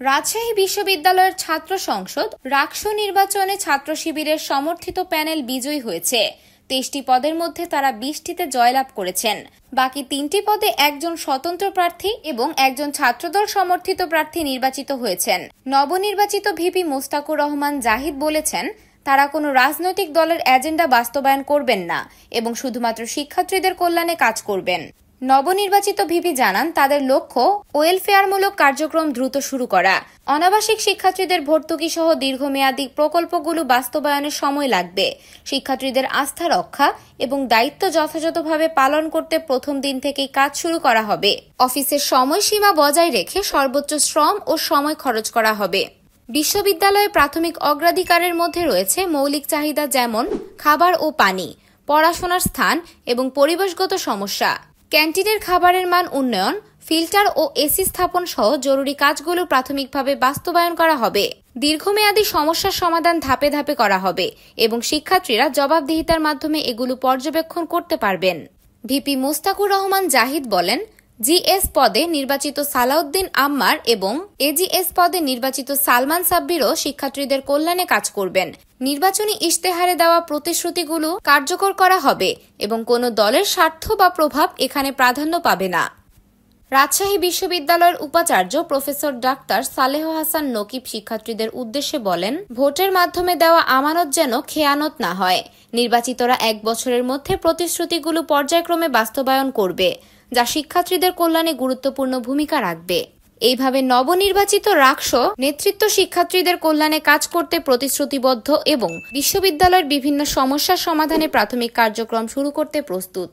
রাজশাহী বিশ্ববিদ্যালয়ের ছাত্র সংসদ রাকসু নির্বাচনে ছাত্র শিবিরের সমর্থিত প্যানেল বিজয়ী হয়েছে। 23টি পদের মধ্যে তারা 20টিতে জয়লাভ করেছেন। বাকি 3টি পদে একজন স্বতন্ত্র প্রার্থী এবং একজন ছাত্রদল সমর্থিত প্রার্থী নির্বাচিত হয়েছেন। নবনির্বাচিত ভিপি মোস্তাকুর রহমান জাহিদ বলেছেন, তারা কোনো রাজনৈতিক দলের এজেন্ডা বাস্তবায়ন করবেন না এবং শুধুমাত্র শিক্ষার্থীদের কল্যাণে কাজ করবেন। নবনির্বাচিত ভিপি জানান, তাদের লক্ষ্য ওয়েলফেয়ারমূলক কার্যক্রম দ্রুত শুরু করা। অনাবাসিক শিক্ষার্থীদের ভর্তুকি সহ দীর্ঘমেয়াদী প্রকল্পগুলো বাস্তবায়নে সময় লাগবে। শিক্ষার্থীদের আস্থা রক্ষা এবং দায়িত্ব যথাযথভাবে পালন করতে প্রথম দিন থেকেই কাজ শুরু করা হবে। অফিসের সময়সীমা বজায় রেখে সর্বোচ্চ শ্রম ও সময় খরচ করা হবে। বিশ্ববিদ্যালয়ে প্রাথমিক অগ্রাধিকারের মধ্যে রয়েছে মৌলিক চাহিদা যেমন খাবার ও পানি, পড়াশোনার স্থান এবং পরিবেশগত সমস্যা। ক্যান্টিনের খাবারের মান উন্নয়ন, ফিল্টার ও এসি স্থাপন সহ জরুরি কাজগুলো প্রাথমিকভাবে বাস্তবায়ন করা হবে। দীর্ঘমেয়াদী সমস্যার সমাধান ধাপে ধাপে করা হবে এবং শিক্ষার্থীরা জবাবদিহিতার মাধ্যমে এগুলো পর্যবেক্ষণ করতে পারবেন। ভিপি মোস্তাকুর রহমান জাহিদ বলেন, জিএস পদে নির্বাচিত সালাউদ্দিন আম্মার এবং এজিএস পদে নির্বাচিত সালমান সাব্বিরও শিক্ষার্থীদের কল্যাণে কাজ করবেন। নির্বাচনী ইশতেহারে দেওয়া প্রতিশ্রুতিগুলো কার্যকর করা হবে এবং কোনো দলের স্বার্থ বা প্রভাব এখানে প্রাধান্য পাবে না। রাজশাহী বিশ্ববিদ্যালয়ের উপাচার্য প্রফেসর ডাক্তার সালেহ হাসান নকিব শিক্ষার্থীদের উদ্দেশ্যে বলেন, ভোটের মাধ্যমে দেওয়া আমানত যেন খেয়ানত না হয়। নির্বাচিতরা 1 বছরের মধ্যে প্রতিশ্রুতিগুলো পর্যায়ক্রমে বাস্তবায়ন করবে, যা শিক্ষার্থীদের কল্যাণে গুরুত্বপূর্ণ ভূমিকা রাখবে। এইভাবে নবনির্বাচিত রাকসু নেতৃত্ব শিক্ষার্থীদের কল্যাণে কাজ করতে প্রতিশ্রুতিবদ্ধ এবং বিশ্ববিদ্যালয়ের বিভিন্ন সমস্যার সমাধানে প্রাথমিক কার্যক্রম শুরু করতে প্রস্তুত।